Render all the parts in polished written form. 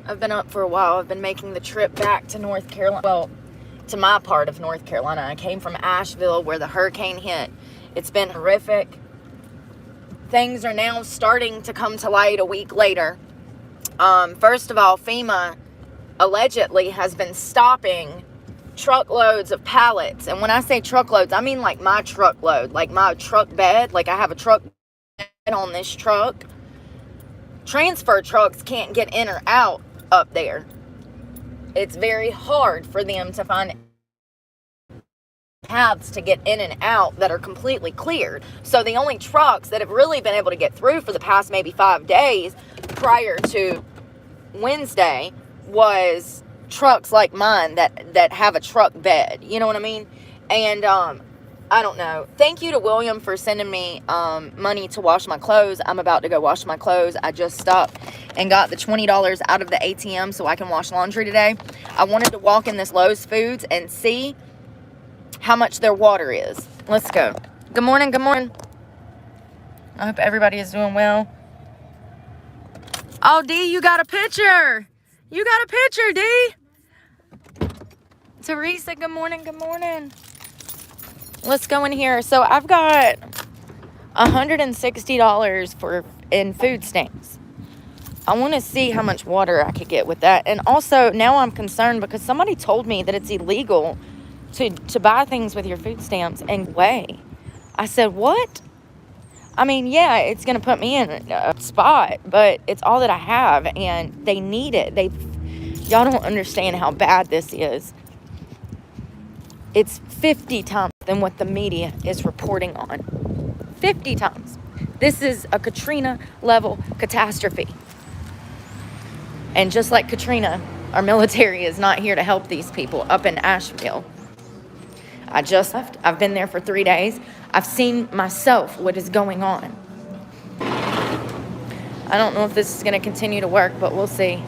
I've been up for a while. I've been making the trip back to North Carolina. Well, to my part of North Carolina. I came from Asheville where the hurricane hit. It's been horrific. Things are now starting to come to light a week later. First of all, FEMA allegedly has been stopping truckloads of pallets. And when I say truckloads, I mean like my truckload, like my truck bed. Like I have a truck bed on this truck. Transfer trucks can't get in or out up there. It's very hard for them to find paths to get in and out that are completely cleared. So the only trucks that have really been able to get through for the past maybe 5 days prior to Wednesday was trucks like mine that have a truck bed. You know what I mean? And I don't know. Thank you to William for sending me money to wash my clothes. I'm about to go wash my clothes. I just stopped and got the $20 out of the ATM so I can wash laundry today. I wanted to walk in this Lowe's Foods and see how much their water is. Let's go. Good morning. Good morning. I hope everybody is doing well. Oh, D, you got a picture. You got a picture, D. Teresa, good morning. Good morning. Let's go in here. So I've got $160 in food stamps. I want to see how much water I could get with that. And also now I'm concerned because somebody told me that it's illegal to buy things with your food stamps and weigh. I said, what? I mean, yeah, it's going to put me in a spot, but it's all that I have and they need it. Y'all don't understand how bad this is. It's 50 times than what the media is reporting on. 50 times. This is a Katrina level catastrophe. And just like Katrina, our military is not here to help these people up in Asheville. I just left. I've been there for 3 days. I've seen myself what is going on. I don't know if this is going to continue to work, but we'll see.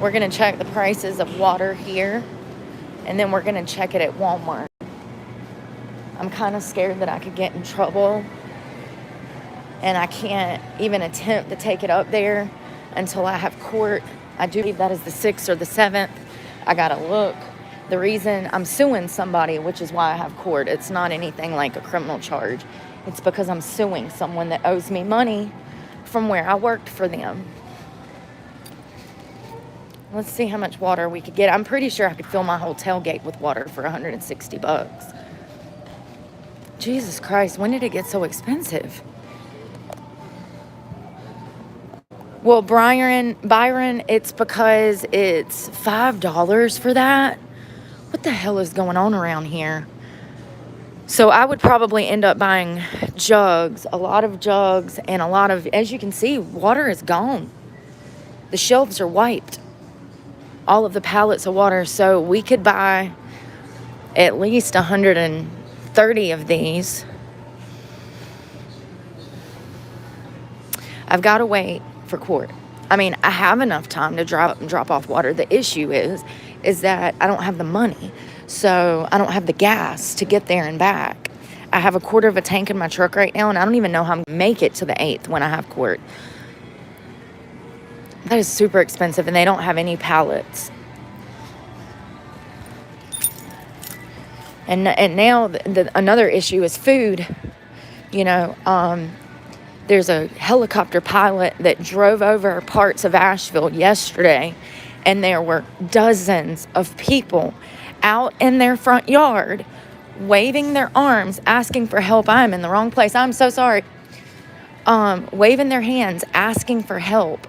We're going to check the prices of water here, and then we're going to check it at Walmart. I'm kind of scared that I could get in trouble, and I can't even attempt to take it up there until I have court. I do believe that is the 6th or the 7th. I got to look. The reason I'm suing somebody, which is why I have court, it's not anything like a criminal charge. It's because I'm suing someone that owes me money from where I worked for them. Let's see how much water we could get. I'm pretty sure I could fill my whole tailgate with water for $160. Jesus Christ, when did it get so expensive? Well, Byron, it's because it's $5 for that. What the hell is going on around here? So I would probably end up buying jugs, a lot of jugs, and a lot of, as you can see, water is gone. The shelves are wiped. All of the pallets of water. So we could buy at least 130 of these. I've got to wait for court. I mean, I have enough time to drive up and drop off water. The issue is that I don't have the money. So I don't have the gas to get there and back. I have a quarter of a tank in my truck right now, and I don't even know how I'm going to make it to the 8th when I have court. That is super expensive, and they don't have any pallets. And now another issue is food. You know, there's a helicopter pilot that drove over parts of Asheville yesterday, and there were dozens of people out in their front yard waving their arms, asking for help. I'm in the wrong place. I'm so sorry. Waving their hands, asking for help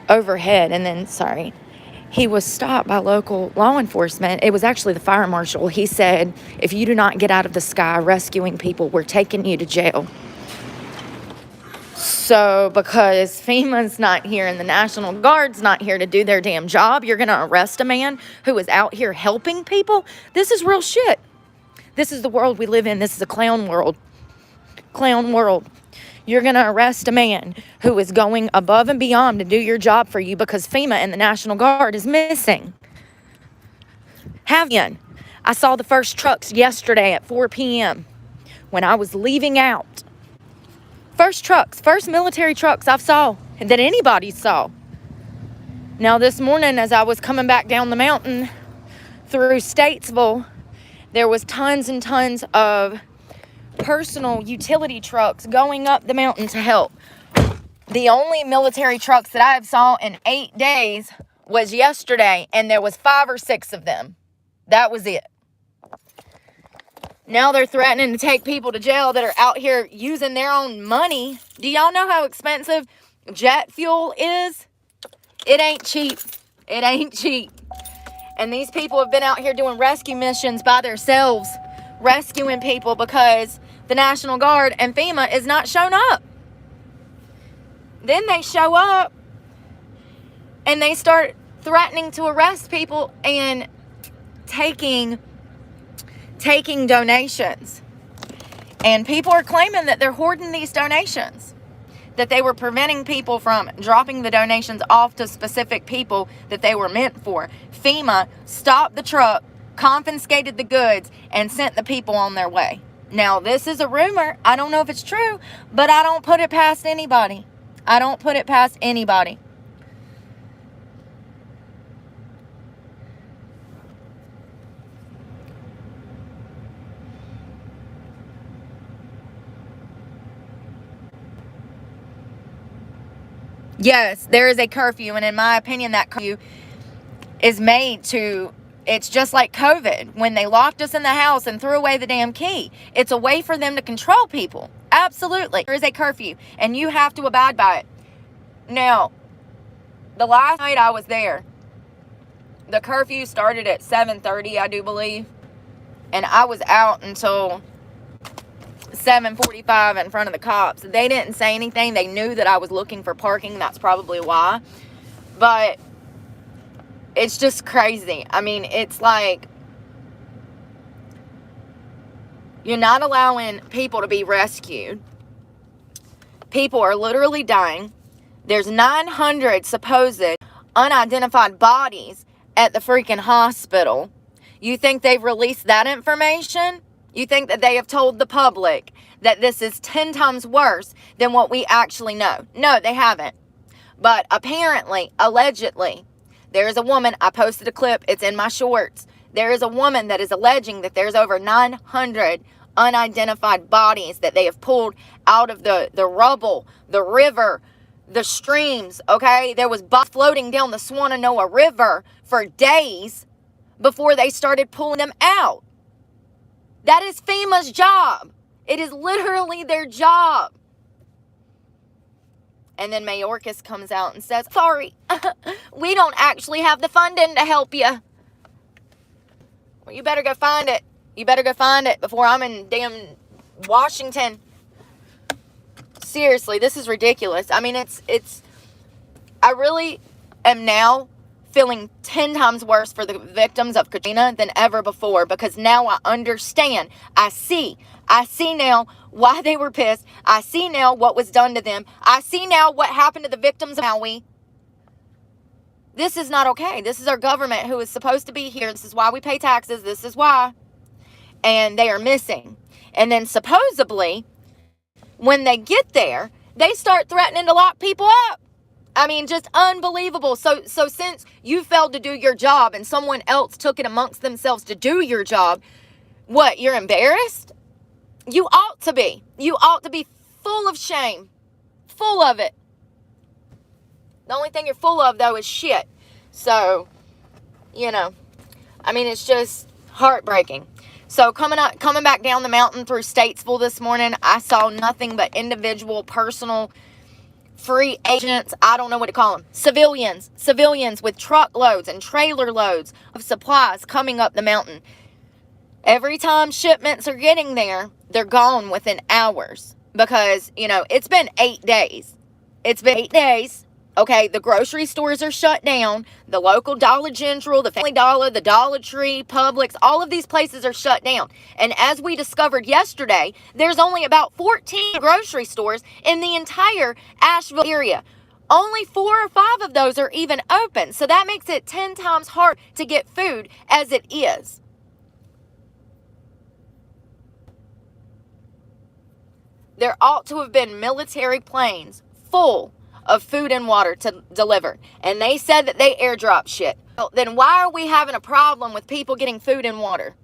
overhead. And then, sorry, he was stopped by local law enforcement. It was actually the fire marshal. He said, if you do not get out of the sky rescuing people, we're taking you to jail. So because FEMA's not here and the National Guard's not here to do their damn job, you're going to arrest a man who is out here helping people? This is real shit. This is the world we live in. This is a clown world. Clown world. You're going to arrest a man who is going above and beyond to do your job for you because FEMA and the National Guard is missing. Have you? I saw the first trucks yesterday at 4 p.m. when I was leaving out. First military trucks I saw that anybody saw. Now this morning, as I was coming back down the mountain through Statesville, there was tons and tons of personal utility trucks going up the mountain to help. The only military trucks that I have saw in 8 days was yesterday, and there was 5 or 6 of them. That was it. Now they're threatening to take people to jail that are out here using their own money. Do y'all know how expensive jet fuel is? It ain't cheap. It ain't cheap. And these people have been out here doing rescue missions by themselves, rescuing people because the National Guard and FEMA is not showing up. Then they show up and they start threatening to arrest people and taking donations. And people are claiming that they're hoarding these donations, that they were preventing people from dropping the donations off to specific people that they were meant for. FEMA stopped the truck, confiscated the goods, and sent the people on their way. Now, this is a rumor. I don't know if it's true, but I don't put it past anybody. I don't put it past anybody. Yes, there is a curfew, and in my opinion, that curfew is made to, it's just like COVID, when they locked us in the house and threw away the damn key. It's a way for them to control people. Absolutely. There is a curfew, and you have to abide by it. Now, the last night I was there, the curfew started at 7:30, I do believe, and I was out until 7:45 in front of the cops. They didn't say anything. They knew that I was looking for parking. That's probably why. But it's just crazy. I mean, it's like you're not allowing people to be rescued. People are literally dying. There's 900 supposed unidentified bodies at the freaking hospital. You think they've released that information? You think that they have told the public that this is 10 times worse than what we actually know? No, they haven't. But apparently, allegedly, there is a woman, I posted a clip, it's in my shorts. There is a woman that is alleging that there's over 900 unidentified bodies that they have pulled out of the rubble, the river, the streams, okay? There was bodies floating down the Swannanoa River for days before they started pulling them out. That is FEMA's job. It is literally their job. And then Mayorkas comes out and says, sorry, we don't actually have the funding to help you. Well, you better go find it. You better go find it before I'm in damn Washington. Seriously, this is ridiculous. I mean, I really am now feeling 10 times worse for the victims of Katrina than ever before, because now I understand. I see now why they were pissed. I see now what was done to them. I see now what happened to the victims of Maui. This is not okay. This is our government who is supposed to be here. This is why we pay taxes. This is why. And they are missing. And then supposedly, when they get there, they start threatening to lock people up. I mean, just unbelievable. So since you failed to do your job and someone else took it amongst themselves to do your job, what, you're embarrassed? You ought to be. You ought to be full of shame. Full of it. The only thing you're full of, though, is shit. So, I mean, it's just heartbreaking. So coming back down the mountain through Statesville this morning, I saw nothing but individual, personal, free agents, I don't know what to call them, civilians with truckloads and trailer loads of supplies coming up the mountain. Every time shipments are getting there, they're gone within hours because, it's been 8 days. It's been 8 days. Okay, the grocery stores are shut down. The local Dollar General, the Family Dollar, the Dollar Tree, Publix, all of these places are shut down. And as we discovered yesterday, there's only about 14 grocery stores in the entire Asheville area. Only 4 or 5 of those are even open. So that makes it 10 times hard to get food as it is. There ought to have been military planes full of food and water to deliver. And they said that they airdrop shit. Well, then why are we having a problem with people getting food and water?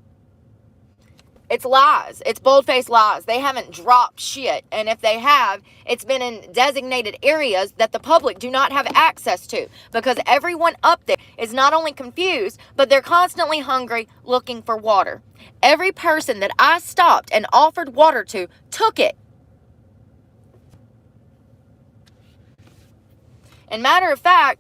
It's lies. It's bold-faced lies. They haven't dropped shit. And if they have, it's been in designated areas that the public do not have access to. Because everyone up there is not only confused, but they're constantly hungry, looking for water. Every person that I stopped and offered water to took it. And matter of fact,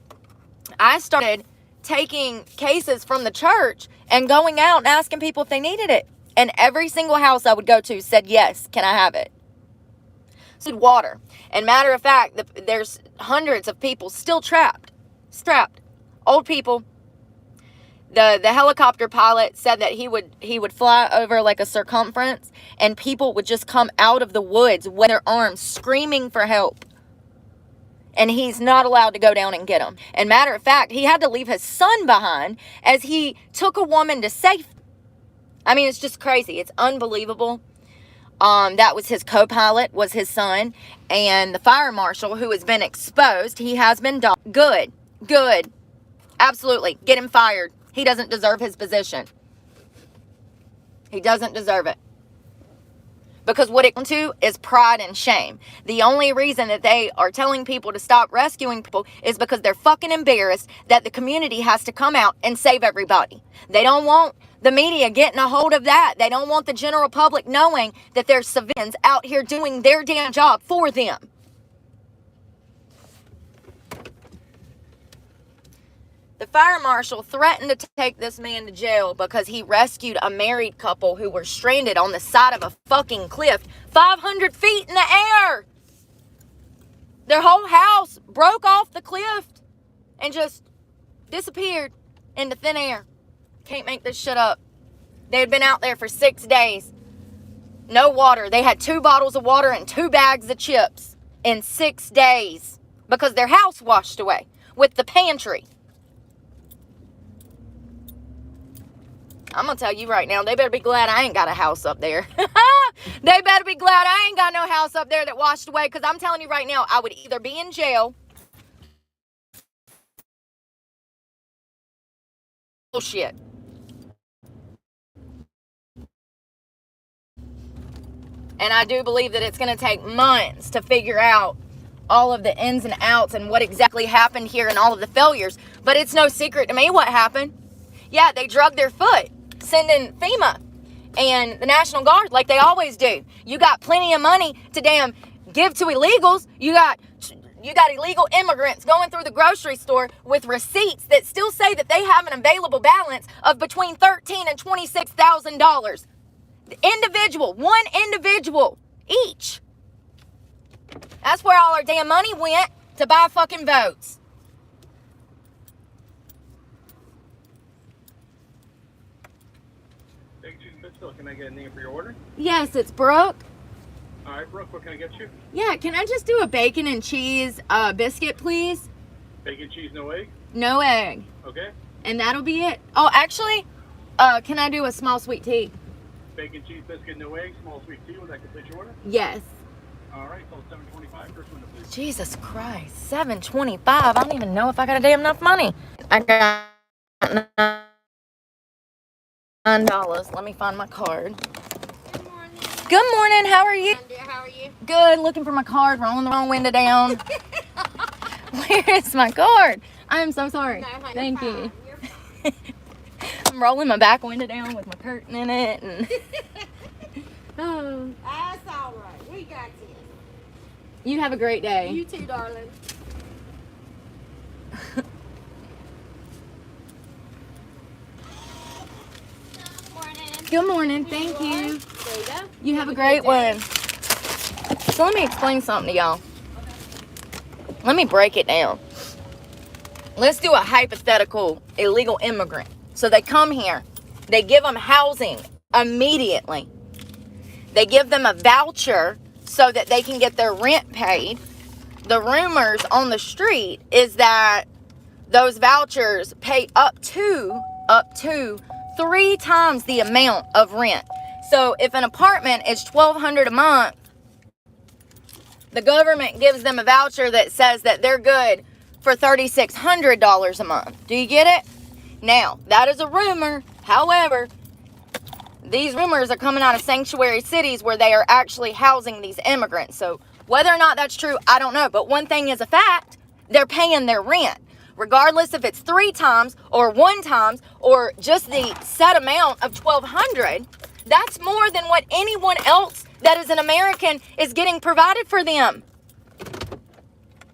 I started taking cases from the church and going out and asking people if they needed it. And every single house I would go to said, yes, can I have it? So water. And matter of fact, there's hundreds of people still trapped. Old people. The helicopter pilot said that he would fly over like a circumference and people would just come out of the woods with their arms screaming for help. And he's not allowed to go down and get them. And matter of fact, he had to leave his son behind as he took a woman to safety. I mean, it's just crazy. It's unbelievable. That was his co-pilot, was his son. And the fire marshal who has been exposed, he has been done. Good. Absolutely. Get him fired. He doesn't deserve his position. He doesn't deserve it. Because what it comes to is pride and shame. The only reason that they are telling people to stop rescuing people is because they're fucking embarrassed that the community has to come out and save everybody. They don't want the media getting a hold of that. They don't want the general public knowing that there's civilians out here doing their damn job for them. The fire marshal threatened to take this man to jail because he rescued a married couple who were stranded on the side of a fucking cliff 500 feet in the air. Their whole house broke off the cliff and just disappeared into thin air. Can't make this shit up. They had been out there for 6 days. No water. They had 2 bottles of water and 2 bags of chips in 6 days because their house washed away with the pantry. I'm going to tell you right now, they better be glad I ain't got a house up there. They better be glad I ain't got no house up there that washed away, because I'm telling you right now, I would either be in jail. Bullshit. And I do believe that it's going to take months to figure out all of the ins and outs and what exactly happened here and all of the failures. But it's no secret to me what happened. Yeah, they drug their foot, sending FEMA and the National Guard like they always do. You got plenty of money to damn give to illegals. You got illegal immigrants going through the grocery store with receipts that still say that they have an available balance of between $13,000 and $26,000. One individual each. That's where all our damn money went, to buy fucking votes. Can I get a name for your order? Yes, it's Brooke. All right, Brooke, what can I get you? Yeah, can I just do a bacon and cheese biscuit, please? Bacon, cheese, no egg? No egg. Okay. And that'll be it. Oh, actually, can I do a small sweet tea? Bacon, cheese, biscuit, no egg, small sweet tea. Would that complete your order? Yes. All right, so $7.25. First window, please. Jesus Christ, $7.25. I don't even know if I got a damn enough money. I got $9. Let me find my card. Good morning. Good morning. How are you? Dear, how are you? Good. Looking for my card. Rolling the wrong window down. Where is my card? I am so sorry. No, honey, Thank you're you. fine. You're fine. I'm rolling my back window down with my curtain in it. And oh. That's all right. We got this. You have a great day. You too, darling. Good morning. Thank you. There you go. You have a great one. So let me explain something to y'all. Let me break it down. Let's do a hypothetical illegal immigrant. So they come here. They give them housing immediately. They give them a voucher so that they can get their rent paid. The rumors on the street is that those vouchers pay up to 3 times the amount of rent. So if an apartment is $1,200 a month, the government gives them a voucher that says that they're good for $3,600 a month. Do you get it? Now, that is a rumor. However, these rumors are coming out of sanctuary cities where they are actually housing these immigrants. So whether or not that's true, I don't know. But one thing is a fact, they're paying their rent. Regardless if it's 3 times or 1 times or just the set amount of $1,200, that's more than what anyone else that is an American is getting provided for them.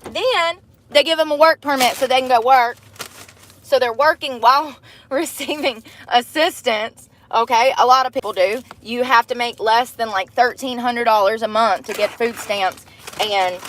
Then they give them a work permit so they can go work. So they're working while receiving assistance. Okay, a lot of people do. You have to make less than like $1,300 a month to get food stamps and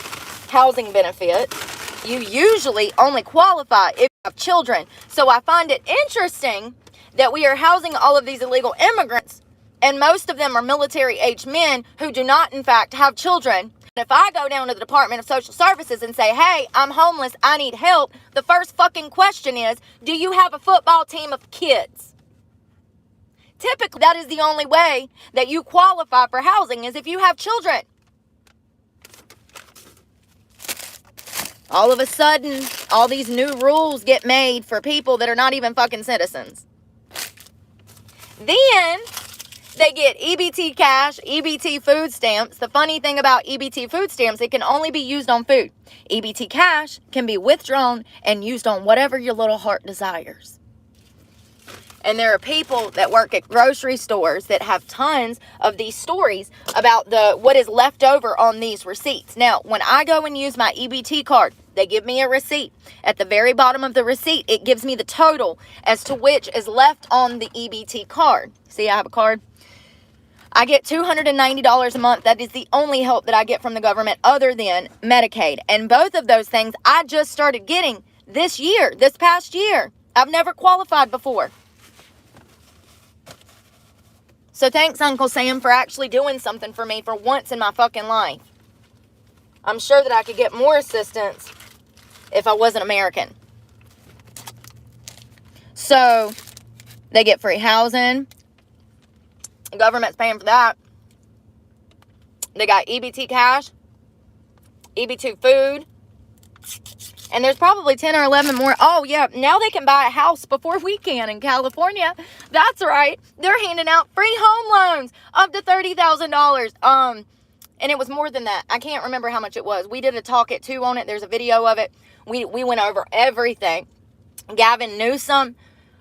housing benefits. You usually only qualify if you have children. So I find it interesting that we are housing all of these illegal immigrants, and most of them are military-aged men who do not, in fact, have children. If I go down to the Department of Social Services and say, hey, I'm homeless, I need help, the first fucking question is, do you have a football team of kids? Typically, that is the only way that you qualify for housing is if you have children. All of a sudden, all these new rules get made for people that are not even fucking citizens. Then they get EBT cash, EBT food stamps. The funny thing about EBT food stamps, it can only be used on food. EBT cash can be withdrawn and used on whatever your little heart desires. And there are people that work at grocery stores that have tons of these stories about what is left over on these receipts. Now, when I go and use my EBT card, they give me a receipt. At the very bottom of the receipt, it gives me the total as to which is left on the EBT card. See, I have a card. I get $290 a month. That is the only help that I get from the government other than Medicaid. And both of those things I just started getting this past year. I've never qualified before. So thanks, Uncle Sam, for actually doing something for me for once in my fucking life. I'm sure that I could get more assistance if I wasn't American. So they get free housing. The government's paying for that. They got EBT cash, EBT food, and there's probably 10 or 11 more. Oh, yeah, now they can buy a house before we can in California. That's right. They're handing out free home loans up to $30,000. And it was more than that. I can't remember how much it was. We did a talk at 2 on it. There's a video of it. We went over everything. Gavin Newsom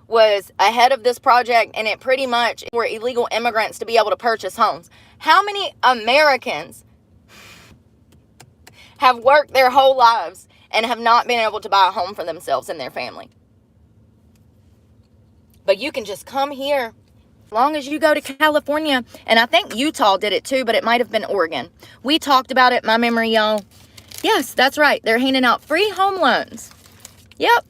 was ahead of this project, and it pretty much for illegal immigrants to be able to purchase homes. How many Americans have worked their whole lives and have not been able to buy a home for themselves and their family? But you can just come here. As long as you go to California, and I think Utah did it too, but it might have been Oregon. We talked about it, my memory, y'all. Yes, that's right. They're handing out free home loans. Yep.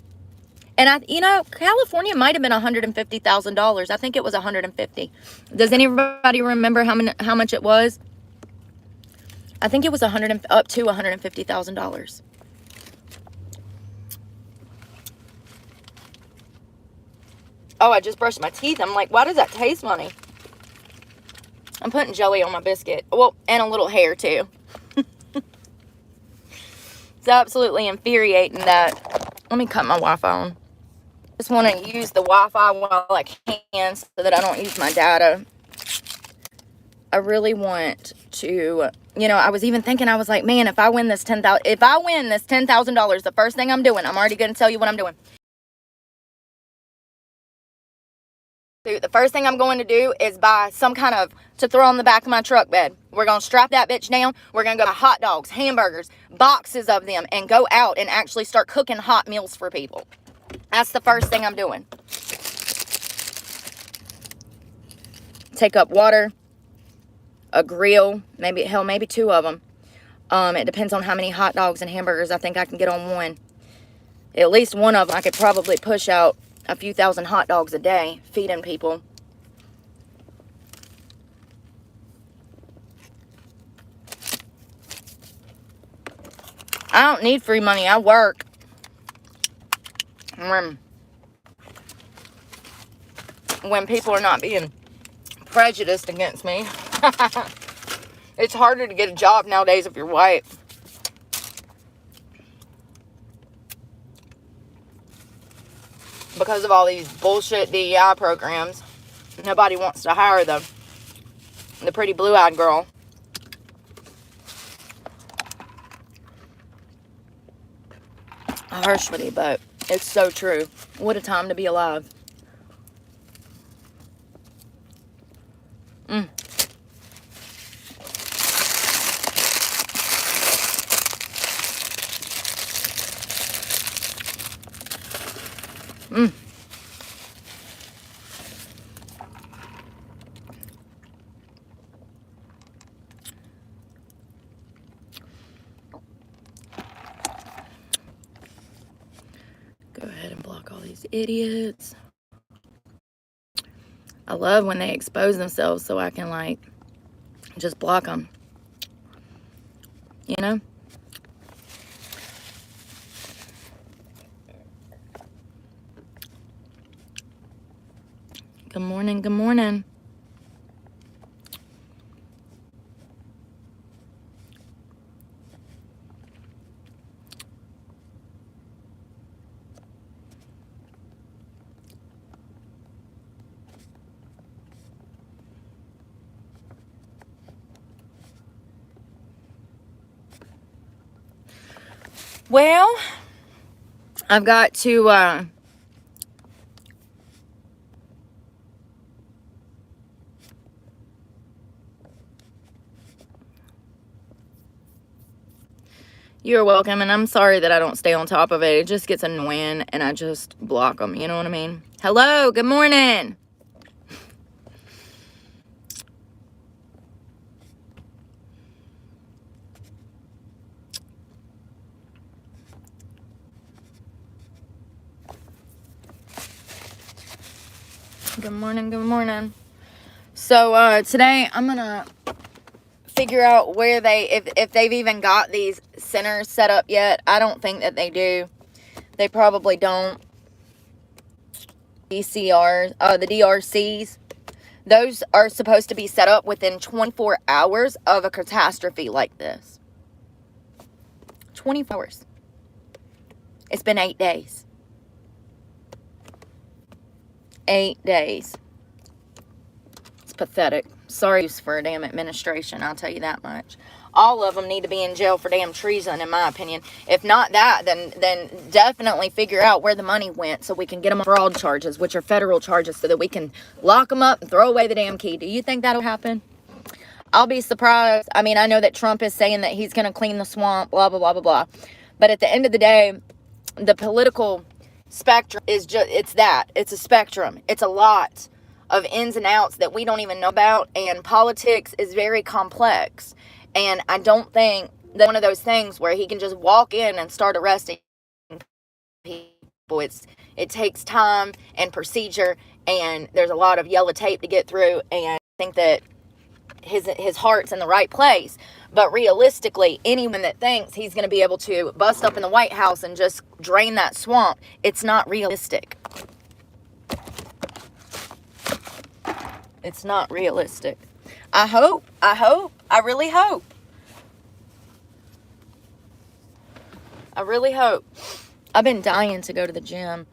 And California might have been $150,000. I think it was $150,000. Does anybody remember how much it was? I think it was up to $150,000. Oh, I just brushed my teeth. I'm like, why does that taste funny? I'm putting jelly on my biscuit. Well, and a little hair too. It's absolutely infuriating that. Let me cut my Wi-Fi on. Just want to use the Wi-Fi while I can so that I don't use my data. I really want to, I was even thinking, I was like, man, if I win this $10,000, the first thing I'm doing, I'm already going to tell you what I'm doing. The first thing I'm going to do is buy some kind of, to throw on the back of my truck bed. We're going to strap that bitch down. We're going to go buy hot dogs, hamburgers, boxes of them, and go out and actually start cooking hot meals for people. That's the first thing I'm doing. Take up water, a grill, maybe 2 of them. It depends on how many hot dogs and hamburgers I think I can get on one. At least one of them I could probably push out a few thousand hot dogs a day, feeding people. I don't need free money. I work. When people are not being prejudiced against me. It's harder to get a job nowadays if you're white. because of all these bullshit DEI programs. Nobody wants to hire the pretty blue-eyed girl. Harshly, but it's so true. What a time to be alive. Mm. Mm. Go ahead and block all these idiots. I love when they expose themselves so I can, like, just block them. You know? Good morning, good morning. Well, I've got to, you're welcome, and I'm sorry that I don't stay on top of it. It just gets annoying, and I just block them, you know what I mean? Hello, good morning. Good morning, good morning. So, today I'm gonna figure out where if they've even got these centers set up yet. I don't think that they do. They probably don't. DCRs, the DRCs, those are supposed to be set up within 24 hours of a catastrophe like this. 24 hours. It's been 8 days. 8 days. It's pathetic. Sorry for a damn administration, I'll tell you that much. All of them need to be in jail for damn treason, in my opinion. If not that, then definitely figure out where the money went so we can get them on fraud charges, which are federal charges, so that we can lock them up and throw away the damn key. Do you think that'll happen? I'll be surprised. I mean, I know that Trump is saying that he's going to clean the swamp, blah, blah, blah, blah, blah. But at the end of the day, the political spectrum is just, it's that. It's a spectrum. It's a lot of ins and outs that we don't even know about. And politics is very complex. And I don't think that one of those things where he can just walk in and start arresting people. It takes time and procedure, and there's a lot of yellow tape to get through. And I think that his heart's in the right place. But realistically, anyone that thinks he's going to be able to bust up in the White House and just drain that swamp, it's not realistic. It's not realistic. I really hope. I really hope. I've been dying to go to the gym.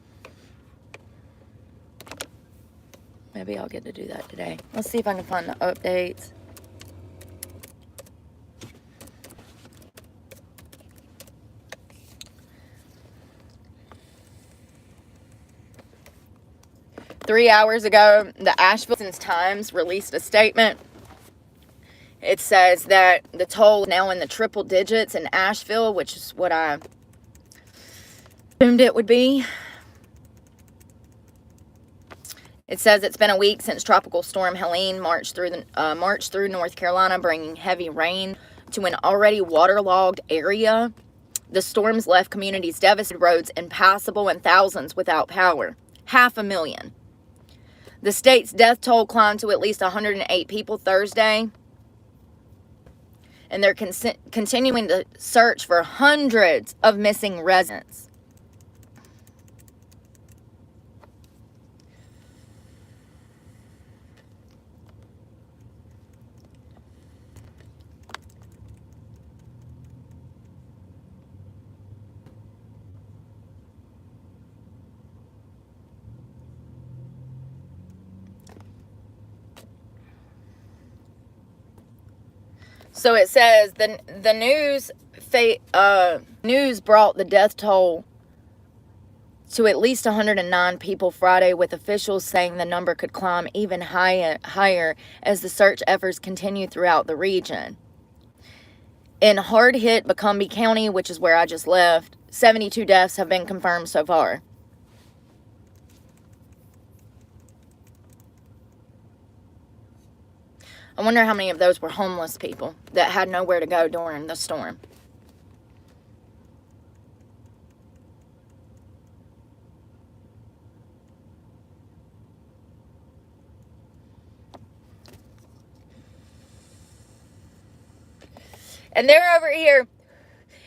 Maybe I'll get to do that today. Let's see if I can find the updates. Three hours ago, the Asheville Times released a statement. It says that the toll is now in the triple digits in Asheville, which is what I assumed it would be. It says it's been a week since Tropical Storm Helene marched through North Carolina, bringing heavy rain to an already waterlogged area. The storms left communities devastated, roads impassable, and thousands without power. 500,000. The state's death toll climbed to at least 108 people Thursday. And they're continuing to search for hundreds of missing residents. So it says the news brought the death toll to at least 109 people Friday, with officials saying the number could climb even higher as the search efforts continue throughout the region. In hard-hit Bucumbe County, which is where I just left, 72 deaths have been confirmed so far. I wonder how many of those were homeless people that had nowhere to go during the storm. And they're over here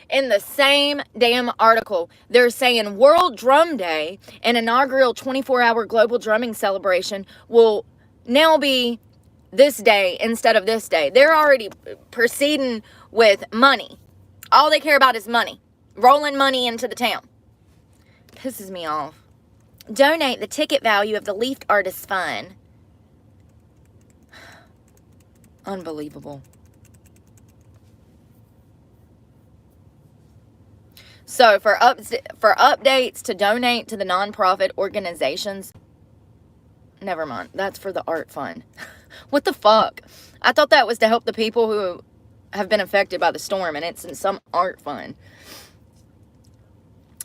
in the same damn article. They're saying World Drum Day, an inaugural 24-hour global drumming celebration, will now be this day instead of this day. They're already proceeding with money. All they care about is money. Rolling money into the town. Pisses me off. Donate the ticket value of the Leaf Artists Fund. Unbelievable. So for updates to donate to the nonprofit organizations, never mind. That's for the art fund. What the fuck? I thought that was to help the people who have been affected by the storm, and it's in some art fund.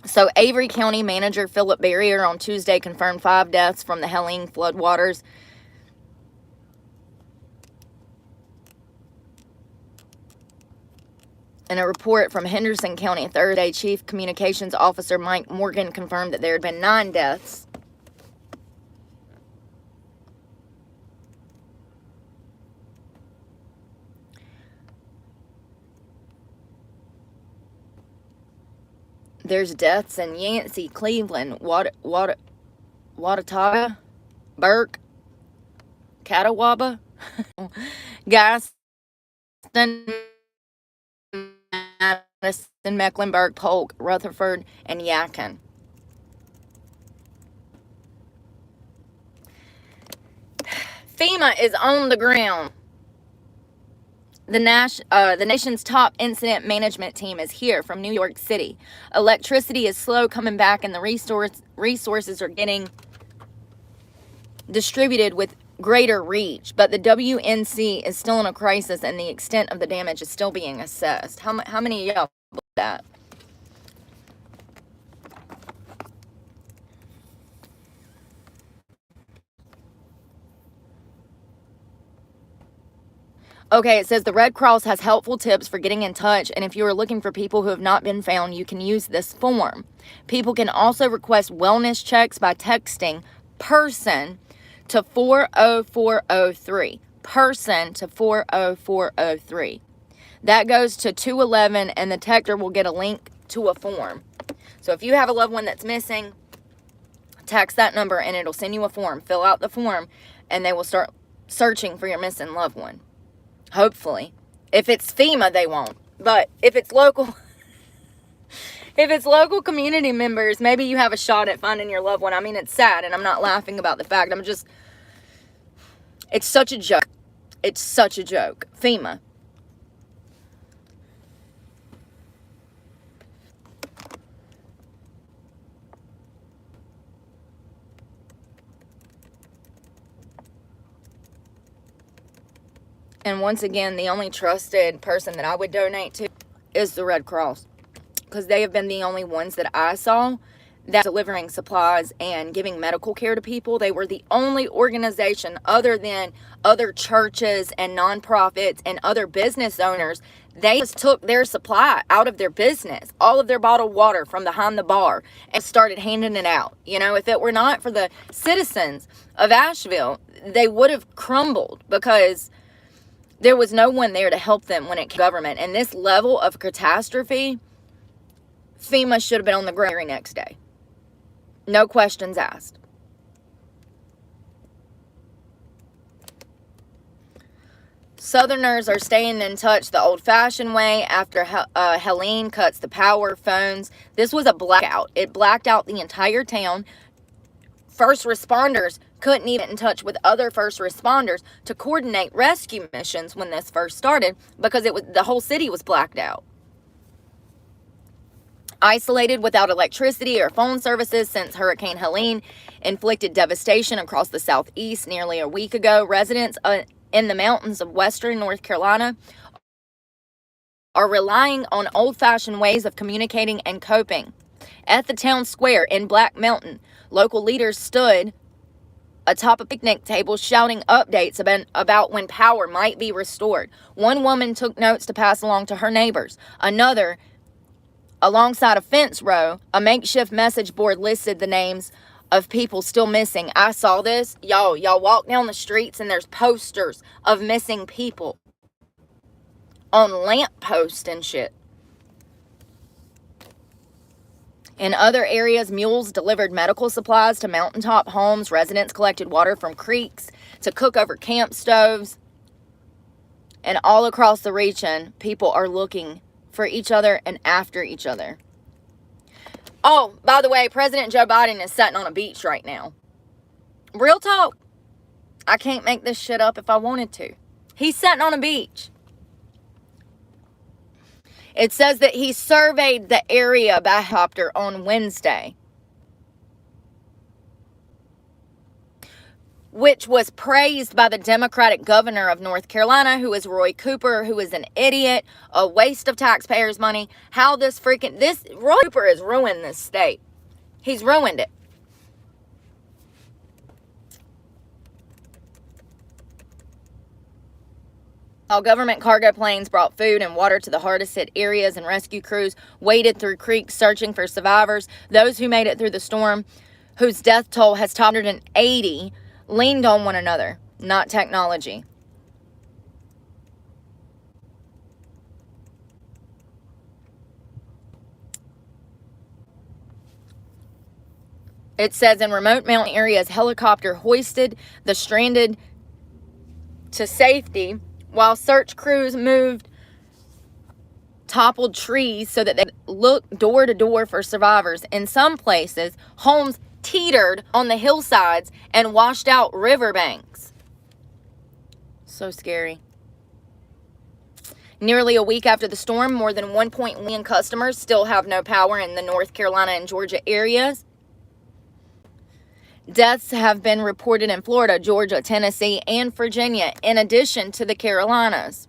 So Avery County Manager Philip Barrier on Tuesday confirmed 5 deaths from the Helene floodwaters. In a report from Henderson County Thursday, Chief Communications Officer Mike Morgan confirmed that there had been 9 deaths. There's deaths in Yancey, Cleveland, Watauga, Burke, Catawba, Gaston, Madison, Mecklenburg, Polk, Rutherford, and Yadkin. FEMA is on the ground. The nation's top incident management team is here from New York City. Electricity is slow coming back, and the resources are getting distributed with greater reach. But the WNC is still in a crisis, and the extent of the damage is still being assessed. How many of y'all believe that? Okay, it says the Red Cross has helpful tips for getting in touch, and if you are looking for people who have not been found, you can use this form. People can also request wellness checks by texting person to 40403. Person to 40403. That goes to 211, and the texter will get a link to a form. So if you have a loved one that's missing, text that number and it'll send you a form. Fill out the form, and they will start searching for your missing loved one. Hopefully. If it's FEMA, they won't. But if it's local, if it's local community members, maybe you have a shot at finding your loved one. I mean, it's sad, and I'm not laughing about the fact. It's such a joke. It's such a joke. FEMA. And once again, the only trusted person that I would donate to is the Red Cross, because they have been the only ones that I saw that delivering supplies and giving medical care to people. They were the only organization, other than other churches and nonprofits and other business owners. They just took their supply out of their business, all of their bottled water from behind the bar, and started handing it out. You know, if it were not for the citizens of Asheville, they would have crumbled, because there was no one there to help them when it came to government. And this level of catastrophe, FEMA should have been on the ground the next day. No questions asked. Southerners are staying in touch the old-fashioned way after Helene cuts the power, phones. This was a blackout. It blacked out the entire town First responders couldn't even get in touch with other first responders to coordinate rescue missions when this first started because the whole city was blacked out. Isolated without electricity or phone services since Hurricane Helene inflicted devastation across the southeast nearly a week ago, residents in the mountains of western North Carolina are relying on old-fashioned ways of communicating and coping. At the town square in Black Mountain, local leaders stood atop a picnic table shouting updates about when power might be restored. One woman took notes to pass along to her neighbors. Another, alongside a fence row, a makeshift message board listed the names of people still missing. I saw this. Y'all walk down the streets and there's posters of missing people on lampposts and shit. In other areas, mules delivered medical supplies to mountaintop homes. Residents collected water from creeks to cook over camp stoves. And all across the region, people are looking for each other and after each other. Oh, by the way, President Joe Biden is sitting on a beach right now. Real talk. I can't make this shit up if I wanted to. He's sitting on a beach. It says that he surveyed the area by helicopter on Wednesday, which was praised by the Democratic governor of North Carolina, who is Roy Cooper, who is an idiot, a waste of taxpayers' money. Roy Cooper has ruined this state. He's ruined it. While government cargo planes brought food and water to the hardest hit areas and rescue crews waded through creeks searching for survivors, those who made it through the storm, whose death toll has topped 180, leaned on one another, not technology. It says in remote mountain areas, helicopter hoisted the stranded to safety while search crews moved toppled trees so that they looked door to door for survivors. In some places, homes teetered on the hillsides and washed out riverbanks. So scary. Nearly a week after the storm, more than 1.1 million customers still have no power in the North Carolina and Georgia areas. Deaths have been reported in Florida, Georgia, Tennessee, and Virginia, in addition to the Carolinas.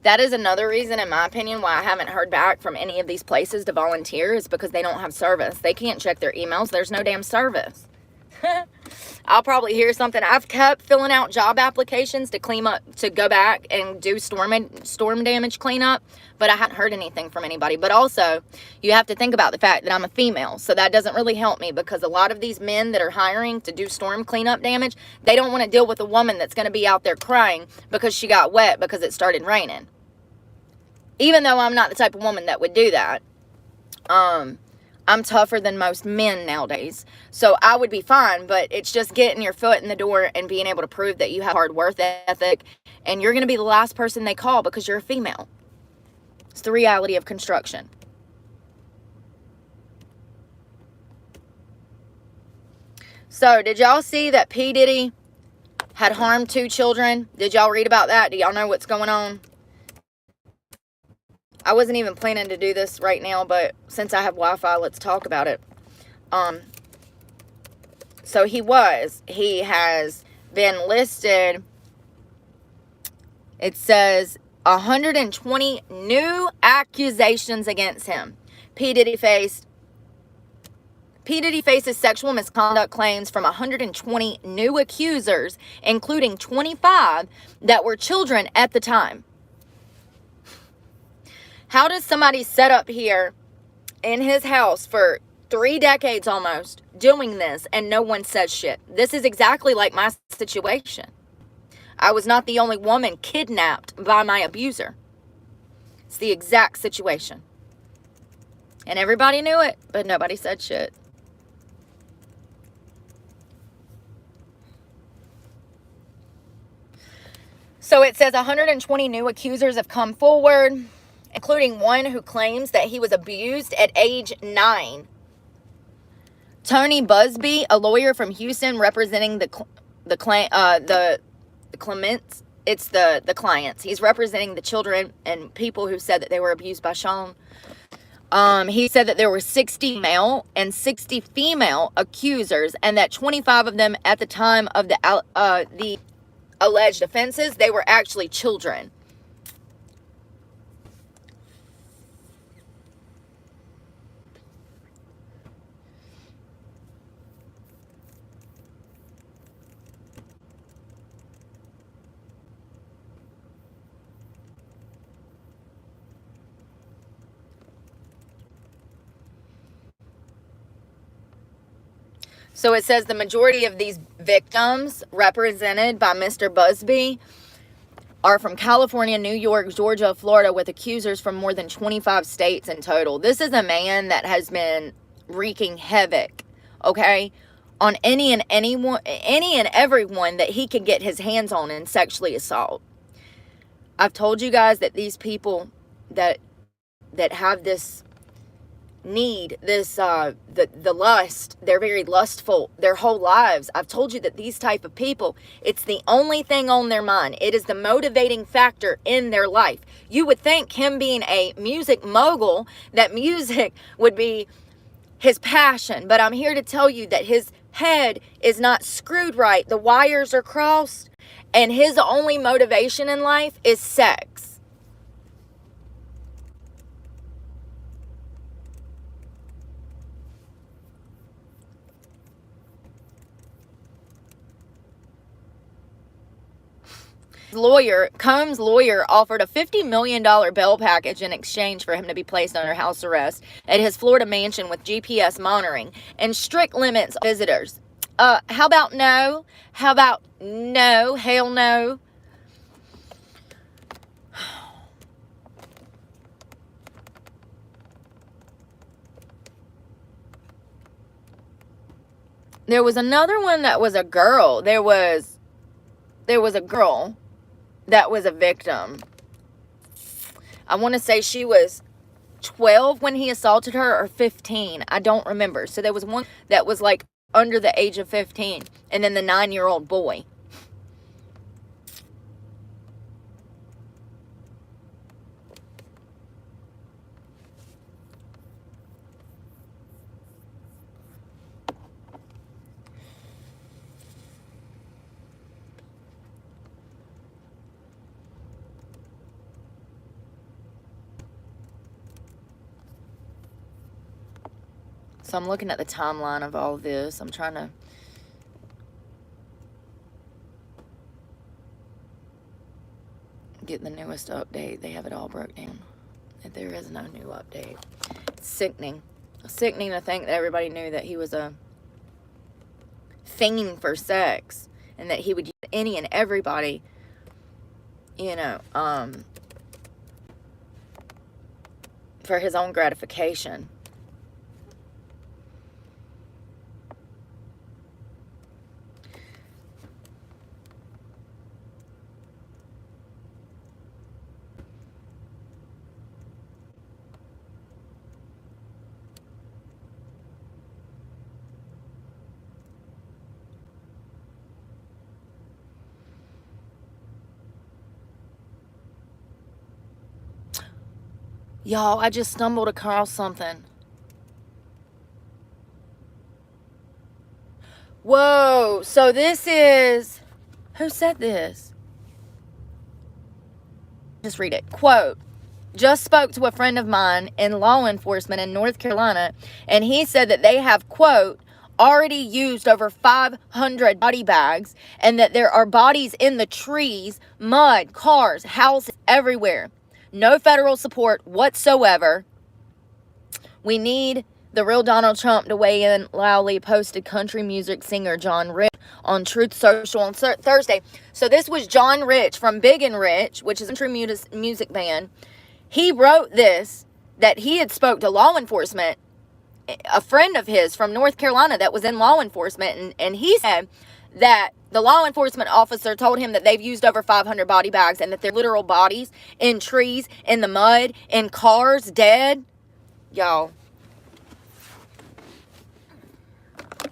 That is another reason, in my opinion, why I haven't heard back from any of these places to volunteer, is because they don't have service. They can't check their emails. There's no damn service. I'll probably hear something. I've kept filling out job applications to clean up, to go back and do storm damage cleanup, but I haven't heard anything from anybody. But also, you have to think about the fact that I'm a female, so that doesn't really help me, because a lot of these men that are hiring to do storm cleanup damage, they don't want to deal with a woman that's going to be out there crying because she got wet because it started raining. Even though I'm not the type of woman that would do that. I'm tougher than most men nowadays. So I would be fine, but it's just getting your foot in the door and being able to prove that you have hard work ethic, and you're going to be the last person they call because you're a female. It's the reality of construction. So, did y'all see that P. Diddy had harmed 2 children? Did y'all read about that? Do y'all know what's going on? I wasn't even planning to do this right now, but since I have Wi-Fi, let's talk about it. So he has been listed. It says 120 new accusations against him. P. Diddy faces sexual misconduct claims from 120 new accusers, including 25 that were children at the time. How does somebody set up here in his house for 3 decades almost doing this and no one says shit? This is exactly like my situation. I was not the only woman kidnapped by my abuser. It's the exact situation. And everybody knew it, but nobody said shit. So it says 120 new accusers have come forward, including one who claims that he was abused at age 9. Tony Busby, a lawyer from Houston representing the Clements, it's the clients. He's representing the children and people who said that they were abused by Sean. He said that there were 60 male and 60 female accusers, and that 25 of them at the time of the alleged offenses, they were actually children. So it says the majority of these victims represented by Mr. Busby are from California, New York, Georgia, Florida, with accusers from more than 25 states in total. This is a man that has been wreaking havoc, okay, on any and everyone that he can get his hands on and sexually assault. I've told you guys that these people that have this need, this the lust, they're very lustful their whole lives. I've told you that these type of people, it's the only thing on their mind. It is the motivating factor in their life. You would think him being a music mogul, that music would be his passion, but I'm here to tell you that his head is not screwed right. The wires are crossed, and his only motivation in life is sex. Combs' lawyer offered a $50 million bail package in exchange for him to be placed under house arrest at his Florida mansion with GPS monitoring and strict limits on visitors. How about no? How about no? Hell no. There was another one that was a girl. There was a girl that was a victim. I want to say she was 12 when he assaulted her, or 15. I don't remember. So there was one that was like under the age of 15, and then the 9-year-old boy. So I'm looking at the timeline of all of this. I'm trying to get the newest update. They have it all broke down. There is no new update. It's sickening. It's sickening to think that everybody knew that he was a fiend for sex, and that he would use any and everybody, you know, for his own gratification. Y'all, I just stumbled across something. Whoa, so this is, who said this? Just read it. Quote, just spoke to a friend of mine in law enforcement in North Carolina, and he said that they have, quote, already used over 500 body bags, and that there are bodies in the trees, mud, cars, houses, everywhere. No federal support whatsoever. We need The real Donald Trump to weigh in loudly posted country music singer John Rich on Truth Social on Thursday. So this was John Rich from Big and Rich, which is a country music band. He wrote this, that he had spoke to law enforcement, a friend of his from North Carolina that was in law enforcement, and he said that the law enforcement officer told him that they've used over 500 body bags and that they're literal bodies in trees, in the mud, in cars, dead. Y'all.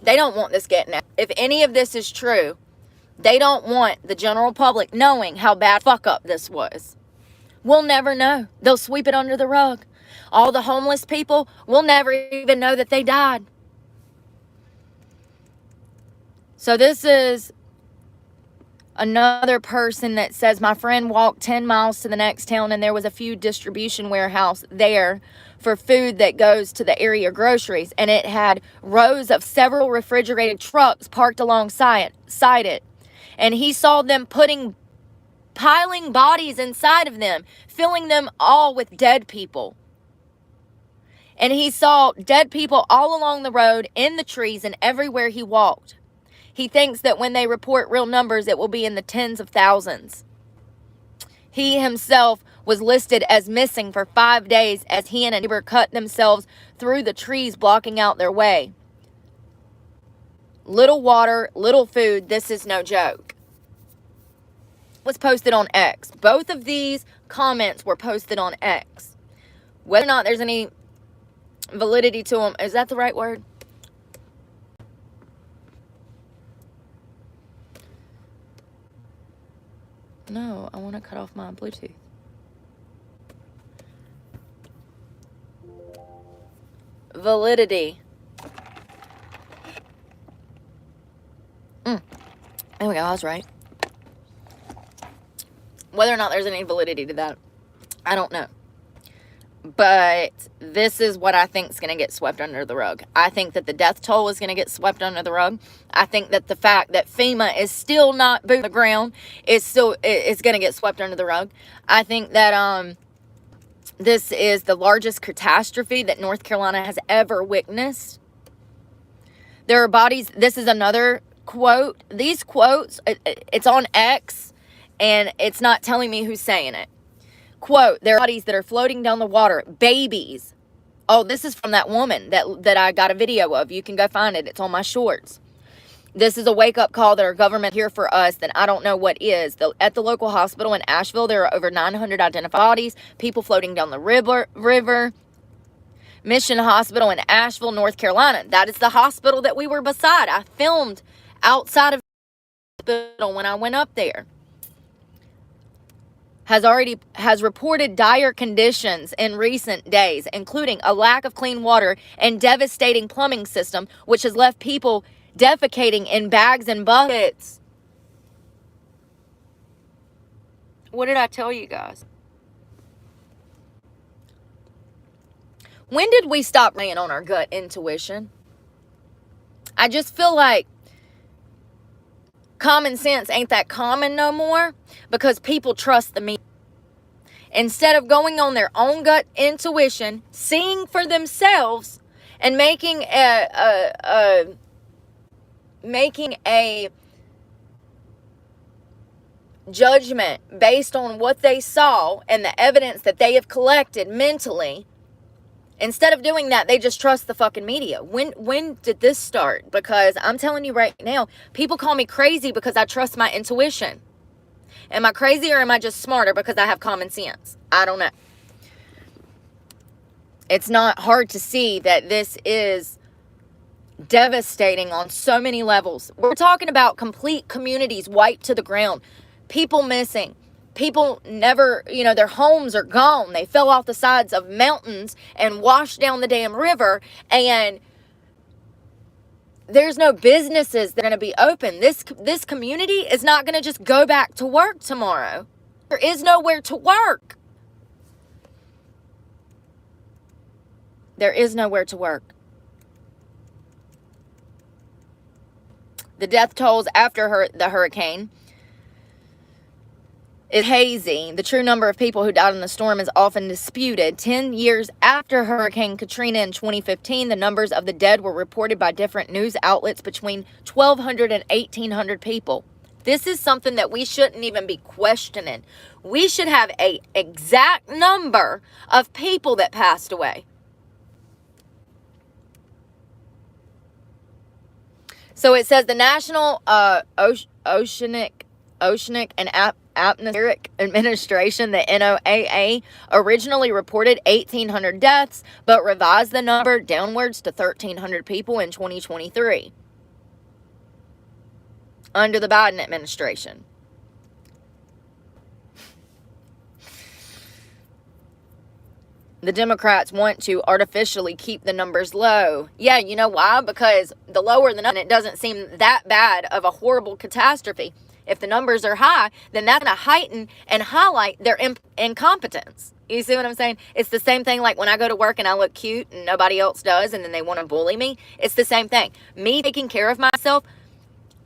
They don't want this getting out. If any of this is true, they don't want the general public knowing how bad fuck up this was. We'll never know. They'll sweep it under the rug. All the homeless people will never even know that they died. So this is another person that says, my friend walked 10 miles to the next town and there was a food distribution warehouse there for food that goes to the area groceries, and it had rows of several refrigerated trucks parked alongside it. And he saw them piling bodies inside of them, filling them all with dead people. And he saw dead people all along the road, in the trees, and everywhere he walked. He thinks that when they report real numbers, it will be in the tens of thousands. He himself was listed as missing for 5 days as he and a neighbor cut themselves through the trees, blocking out their way. Little water, little food. This is no joke. Was posted on X. Both of these comments were posted on X. Whether or not there's any validity to them, is that the right word? No, I want to cut off my Bluetooth. Validity. There we go, I was right. Whether or not there's any validity to that, I don't know. But this is what I think is going to get swept under the rug. I think that the death toll is going to get swept under the rug. I think that the fact that FEMA is still not booting the ground is going to get swept under the rug. I think that this is the largest catastrophe that North Carolina has ever witnessed. There are bodies. This is another quote. These quotes, it's on X, and it's not telling me who's saying it. Quote, there are bodies that are floating down the water, babies. Oh, this is from that woman that I got a video of. You can go find it. It's on my shorts. This is a wake-up call that our government here for us that I don't know what is. At the local hospital in Asheville, there are over 900 identified bodies, people floating down the river. Mission Hospital in Asheville, North Carolina. That is the hospital that we were beside. I filmed outside of the hospital when I went up there. Has reported dire conditions in recent days, including a lack of clean water and devastating plumbing system, which has left people defecating in bags and buckets. What did I tell you guys? When did we stop relying on our gut intuition? I just feel like common sense ain't that common no more because people trust the media. Instead of going on their own gut intuition, seeing for themselves, and making a judgment based on what they saw and the evidence that they have collected mentally, instead of doing that, they just trust the fucking media. When did this start? Because I'm telling you right now, people call me crazy because I trust my intuition. Am I crazy or am I just smarter because I have common sense? I don't know. It's not hard to see that this is devastating on so many levels. We're talking about complete communities wiped to the ground. People missing. People never, their homes are gone. They fell off the sides of mountains and washed down the damn river, and there's no businesses that are going to be open. This community is not going to just go back to work tomorrow. There is nowhere to work. There is nowhere to work. The death tolls after the hurricane is hazy. The true number of people who died in the storm is often disputed. 10 years after Hurricane Katrina in 2015, the numbers of the dead were reported by different news outlets between 1,200 and 1,800 people. This is something that we shouldn't even be questioning. We should have an exact number of people that passed away. So it says the National Oceanic and Atmospheric Administration, the NOAA, originally reported 1,800 deaths, but revised the number downwards to 1,300 people in 2023 under the Biden administration. The Democrats want to artificially keep the numbers low. Yeah, you know why? Because the lower the number, it doesn't seem that bad of a horrible catastrophe. If the numbers are high, then that's going to heighten and highlight their incompetence. You see what I'm saying? It's the same thing like when I go to work and I look cute and nobody else does, and then they want to bully me. It's the same thing. Me taking care of myself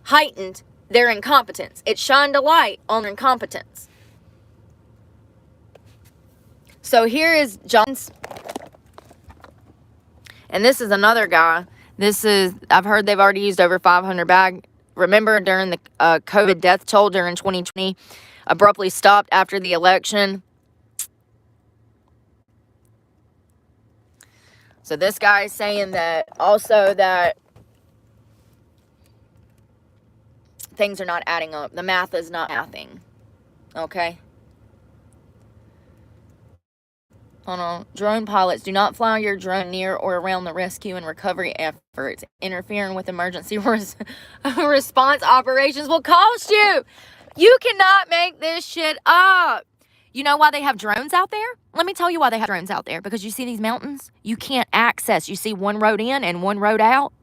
heightened their incompetence. It shined a light on their incompetence. So here is John's, and this is another guy. I've heard they've already used over 500 bags. Remember during the COVID death toll during 2020 abruptly stopped after the election. So this guy is saying that also that things are not adding up. The math is not mathing. Okay. Hold on. Drone pilots, do not fly your drone near or around the rescue and recovery efforts. Interfering with emergency response operations will cost you. You cannot make this shit up. You know why they have drones out there? Let me tell you why they have drones out there. Because you see these mountains? You can't access. You see one road in and one road out.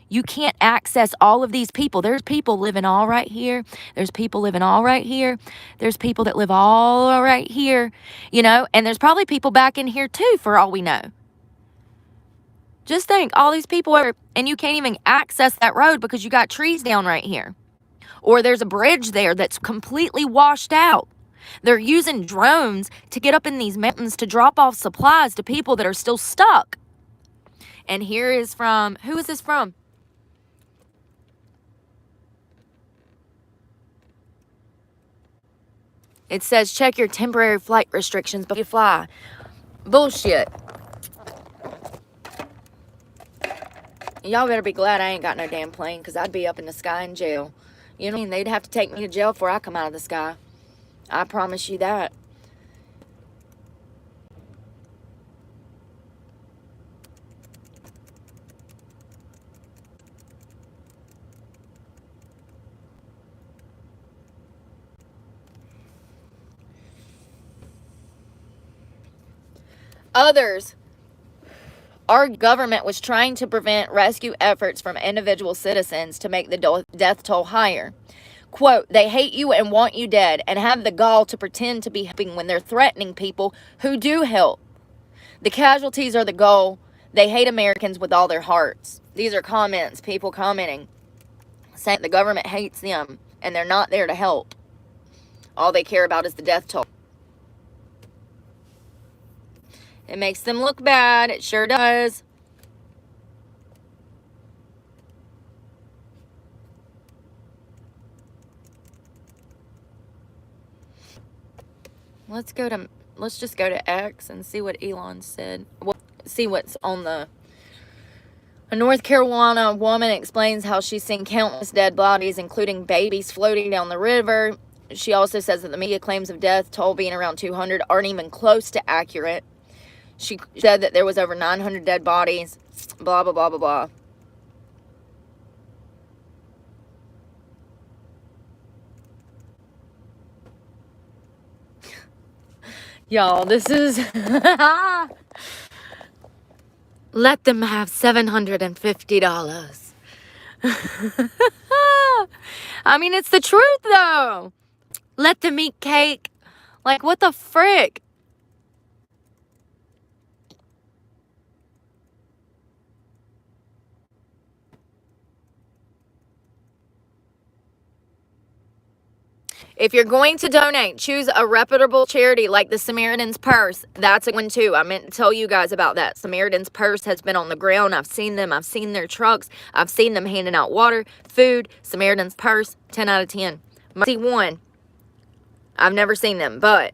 You can't access all of these people. There's people living all right here. There's people living all right here. There's people that live all right here, you know, and there's probably people back in here too, for all we know. Just think, all these people are, and you can't even access that road because you got trees down right here. Or there's a bridge there that's completely washed out. They're using drones to get up in these mountains to drop off supplies to people that are still stuck. And here is from, who is this from? It says, check your temporary flight restrictions before you fly. Bullshit. Y'all better be glad I ain't got no damn plane, because I'd be up in the sky in jail. You know what I mean? They'd have to take me to jail before I come out of the sky. I promise you that. Others, our government was trying to prevent rescue efforts from individual citizens to make the death toll higher. Quote, they hate you and want you dead and have the gall to pretend to be helping when they're threatening people who do help. The casualties are the goal. They hate Americans with all their hearts. These are comments, people commenting, saying the government hates them and they're not there to help. All they care about is the death toll. It makes them look bad. It sure does. Let's just go to X and see what Elon said. See what's on the... A North Carolina woman explains how she's seen countless dead bodies, including babies floating down the river. She also says that the media claims of death toll being around 200 aren't even close to accurate. She said that there was over 900 dead bodies. Blah, blah, blah, blah, blah. Y'all, this is... Let them have $750. I mean, it's the truth, though. Let them eat cake. Like, what the frick? If you're going to donate, choose a reputable charity like the Samaritan's Purse. That's a one too. I meant to tell you guys about that. Samaritan's Purse has been on the ground. I've seen them. I've seen their trucks. I've seen them handing out water, food. Samaritan's Purse, 10 out of 10. Mercy One, I've never seen them, but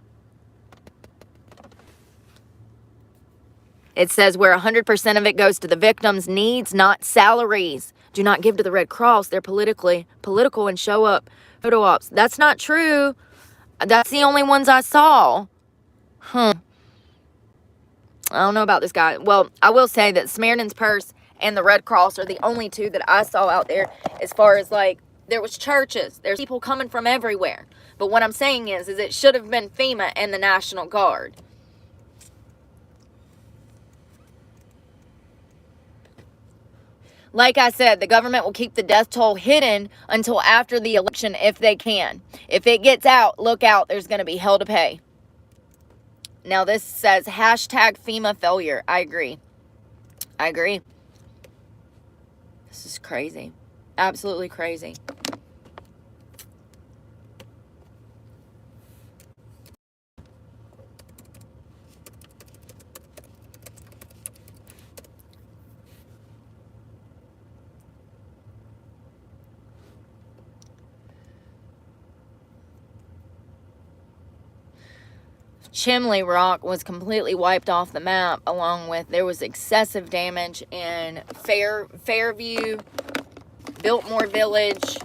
it says where 100% of it goes to the victims' needs, not salaries. Do not give to the Red Cross. They're political and show up photo ops. That's not true. That's the only ones I saw. I don't know about this guy. Well, I will say that Samaritan's Purse and the Red Cross are the only two that I saw out there. As far as like, there was churches. There's people coming from everywhere. But what I'm saying is it should have been FEMA and the National Guard. Like I said, the government will keep the death toll hidden until after the election if they can. If it gets out, look out, there's going to be hell to pay. Now this says hashtag FEMA failure. I agree. I agree. This is crazy. Absolutely crazy. Chimney Rock was completely wiped off the map, along with there was excessive damage in Fairview, Biltmore Village.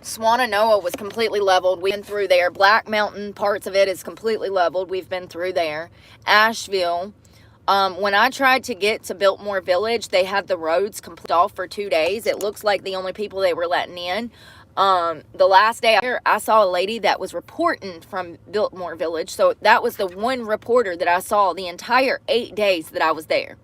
Swannanoa was completely leveled. We've been through there. Black Mountain, parts of it is completely leveled. We've been through there. Asheville. When I tried to get to Biltmore Village, they had the roads complete off for 2 days. It looks like the only people they were letting in. The last day I saw a lady that was reporting from Biltmore Village. So that was the one reporter that I saw the entire 8 days that I was there.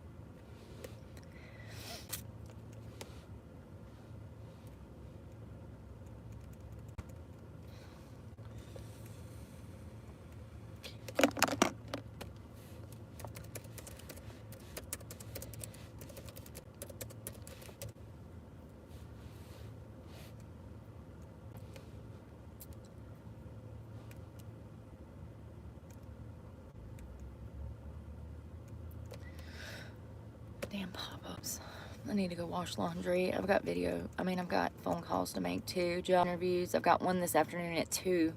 Damn pop-ups. I need to go wash laundry. I've got I've got phone calls to make too. Job interviews. I've got one this afternoon at 2.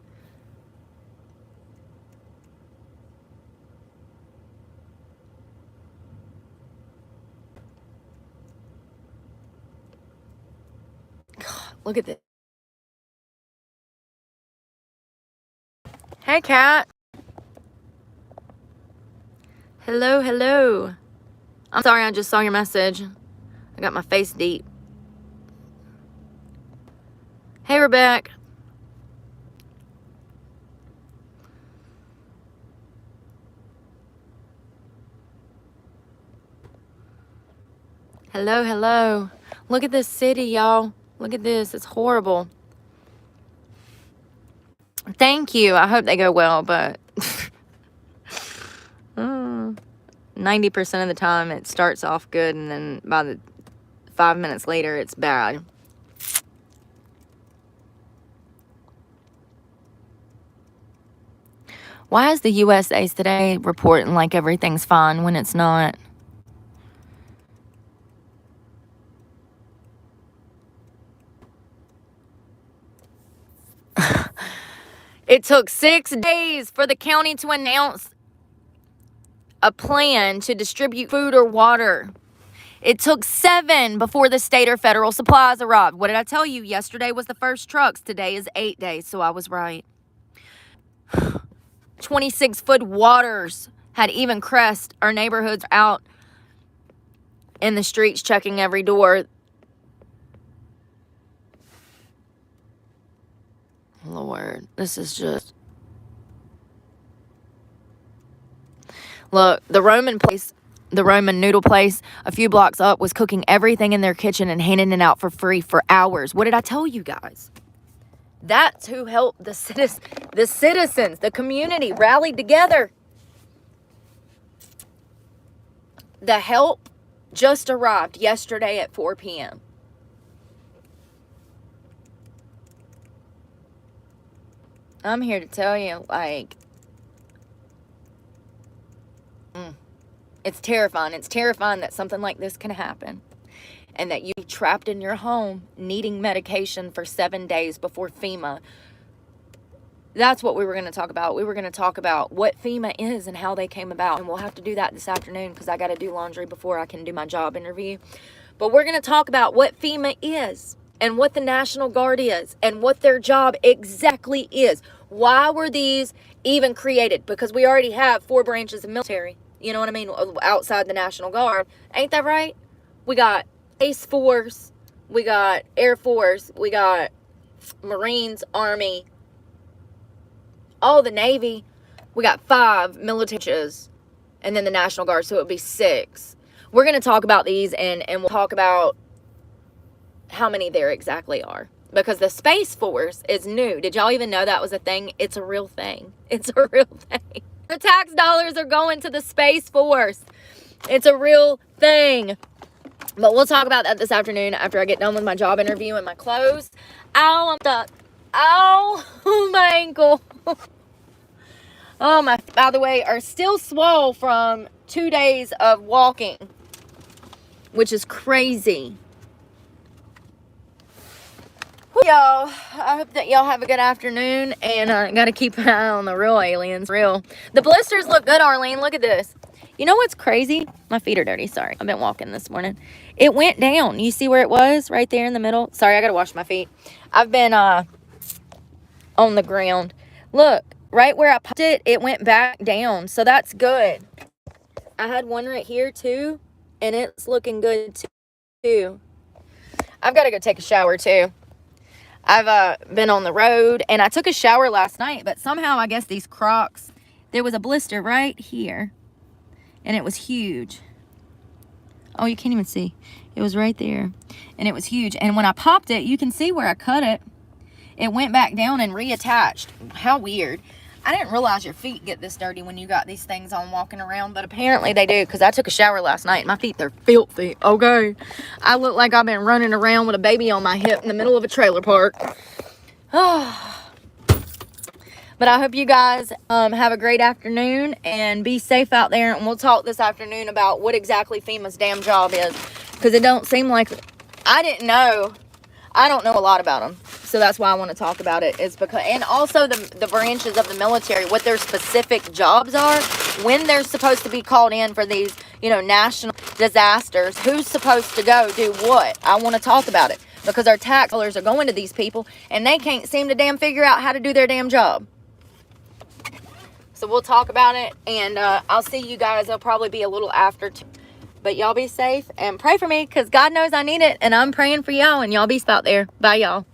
God, look at this. Hey, Kat. Hello, hello. I'm sorry, I just saw your message. I got my face deep. Hey, Rebecca. Hello, hello. Look at this city, y'all. Look at this. It's horrible. Thank you. I hope they go well, but 90% of the time it starts off good, and then by the 5 minutes later it's bad. Why is the USA Today reporting like everything's fine when it's not? It took 6 days for the county to announce a plan to distribute food or water. It took 7 before the state or federal supplies arrived. What did I tell you? Yesterday was the first trucks. Today is 8 days, so I was right. 26-foot waters had even crest our neighborhoods out in the streets checking every door. Lord, this is just... Look, the Roman noodle place a few blocks up was cooking everything in their kitchen and handing it out for free for hours. What did I tell you guys? That's who helped the citizens, the community rallied together. The help just arrived yesterday at 4 p.m. I'm here to tell you, like, it's terrifying. It's terrifying that something like this can happen. And that you be trapped in your home needing medication for 7 days before FEMA. That's what we were going to talk about. We were going to talk about what FEMA is and how they came about. And we'll have to do that this afternoon because I got to do laundry before I can do my job interview. But we're going to talk about what FEMA is and what the National Guard is and what their job exactly is. Why were these even created? Because we already have 4 branches of military. You know what I mean? Outside the National Guard. Ain't that right? We got Space Force. We got Air Force. We got Marines, Army. All the Navy. We got 5 militaries. And then the National Guard. So it would be 6. We're going to talk about these and we'll talk about how many there exactly are. Because the Space Force is new. Did y'all even know that was a thing? It's a real thing. It's a real thing. Your tax dollars are going to the Space Force. It's a real thing. But we'll talk about that this afternoon after I get done with my job interview and my clothes. Ow, I'm stuck. Ow, my ankle. Oh, my, by the way, are still swole from 2 days of walking, which is crazy. Y'all, I hope that y'all have a good afternoon, and I got to keep an eye on the real aliens. Real. The blisters look good, Arlene. Look at this. You know what's crazy? My feet are dirty. Sorry. I've been walking this morning. It went down. You see where it was? Right there in the middle. Sorry, I got to wash my feet. I've been on the ground. Look, right where I popped it, it went back down. So that's good. I had one right here too, and it's looking good too. I've got to go take a shower too. I've been on the road, and I took a shower last night, but somehow I guess these Crocs, there was a blister right here, and it was huge. Oh, you can't even see. It was right there, and it was huge. And when I popped it, you can see where I cut it. It went back down and reattached. How weird. I didn't realize your feet get this dirty when you got these things on walking around, but apparently they do, because I took a shower last night. My feet, they're filthy, okay? I look like I've been running around with a baby on my hip in the middle of a trailer park. Oh. But I hope you guys have a great afternoon and be safe out there, and we'll talk this afternoon about what exactly FEMA's damn job is, because it don't seem like, I didn't know. I don't know a lot about them. So that's why I want to talk about it, is because, and also the branches of the military, what their specific jobs are, when they're supposed to be called in for these, you know, national disasters, who's supposed to go do what. I want to talk about it because our tax dollars are going to these people and they can't seem to damn figure out how to do their damn job. So we'll talk about it, and I'll see you guys. It'll probably be a little after. But y'all be safe and pray for me, because God knows I need it, and I'm praying for y'all, and y'all be out there. Bye, y'all.